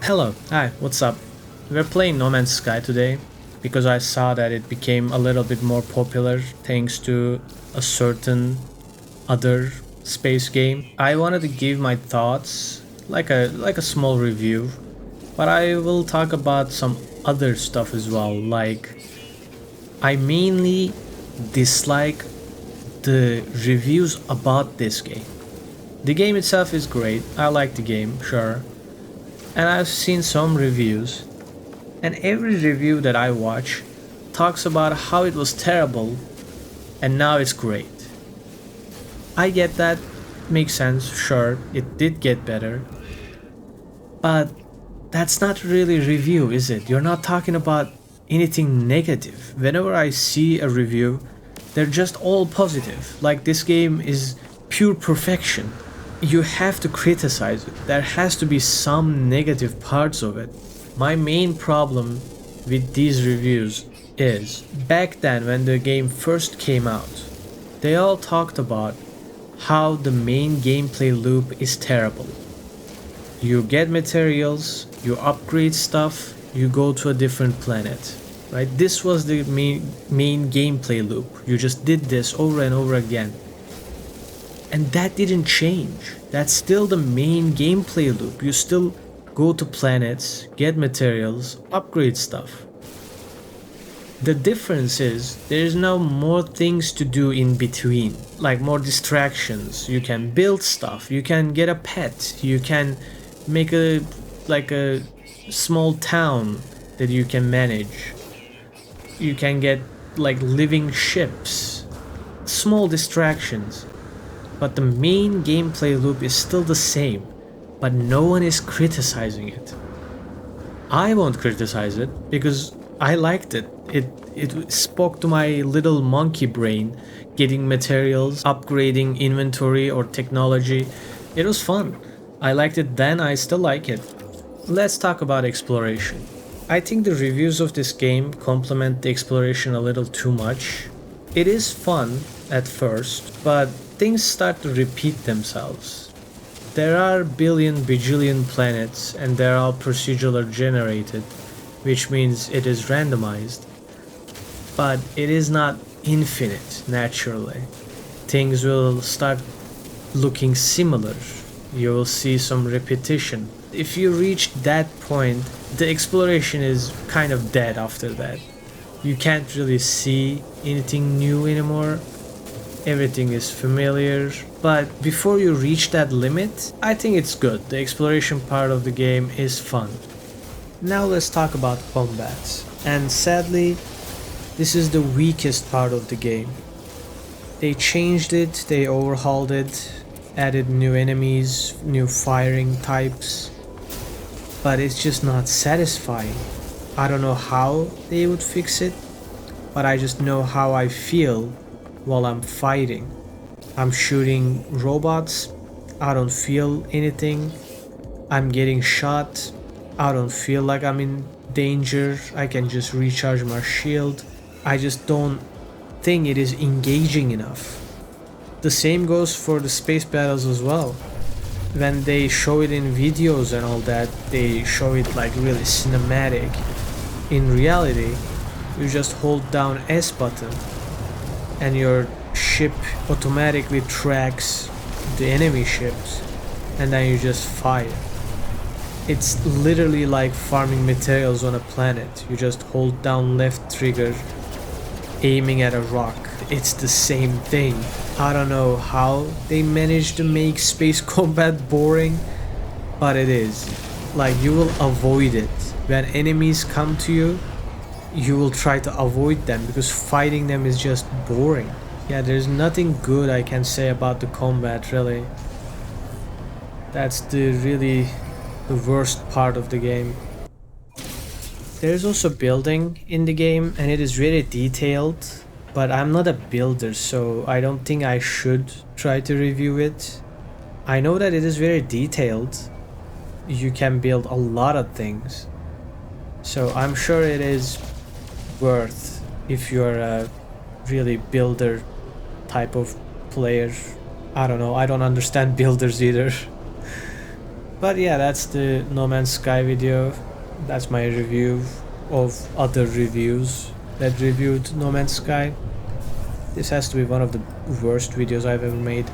Hello, hi, what's up? We're playing No Man's Sky today because I saw that it became a little bit more popular thanks to a certain other space game. I wanted to give my thoughts like a small review, but I will talk about some other stuff as well. Like I mainly dislike the reviews about this game. The game itself is great. I like the game, sure. And I've seen some reviews, and every review that I watch talks about how it was terrible and now it's great. I get that, makes sense, sure, it did get better, but that's not really review, is it? You're not talking about anything negative. Whenever I see a review, they're just all positive. Like this game is pure perfection. You have to criticize it. There has to be some negative parts of it. My main problem with these reviews is back then when the game first came out, they all talked about how the main gameplay loop is terrible. You get materials, you upgrade stuff, you go to a different planet. Right? This was the main gameplay loop. You just did this over and over again. And that didn't change. That's still the main gameplay loop. You still go to planets, get materials, upgrade stuff. The difference is there's now more things to do in between, like more distractions. You can build stuff, you can get a pet, you can make a small town that you can manage. You can get like living ships, small distractions. But the main gameplay loop is still the same, but no one is criticizing it. I won't criticize it because I liked it. It spoke to my little monkey brain, getting materials, upgrading inventory or technology. It was fun. I liked it then, I still like it. Let's talk about exploration. I think the reviews of this game complement the exploration a little too much. It is fun at first, but things start to repeat themselves. There are billion bajillion planets and they're all procedural generated, which means it is randomized. But it is not infinite naturally. Things will start looking similar. You will see some repetition. If you reach that point, the exploration is kind of dead after that. You can't really see anything new anymore. Everything is familiar, but before you reach that limit, I think it's good. The exploration part of the game is fun. Now let's talk about combat. And sadly, this is the weakest part of the game. They changed it, they overhauled it, added new enemies, new firing types, but it's just not satisfying. I don't know how they would fix it, but I just know how I feel while I'm fighting. I'm shooting robots, I don't feel anything. I'm getting shot, I don't feel like I'm in danger. I can just recharge my shield. I just don't think it is engaging enough. The same goes for the space battles as well. When they show it in videos and all that, they show it like really cinematic. In reality, you just hold down S button and your ship automatically tracks the enemy ships and then you just fire. It's literally like farming materials on a planet. You just hold down left trigger, aiming at a rock. It's the same thing. I don't know how they managed to make space combat boring, but it is. Like you will avoid it. When enemies come to you, you will try to avoid them because fighting them is just boring. Yeah, there's nothing good I can say about the combat really. That's the worst part of the game. There's also building in the game and it is really detailed, but I'm not a builder, so I don't think I should try to review it. I know that it is very detailed. You can build a lot of things. So I'm sure it is worth if you're a really builder type of player. I don't know, I don't understand builders either. But yeah, that's the No Man's Sky video. That's my review of other reviews that reviewed No Man's Sky. This has to be one of the worst videos I've ever made.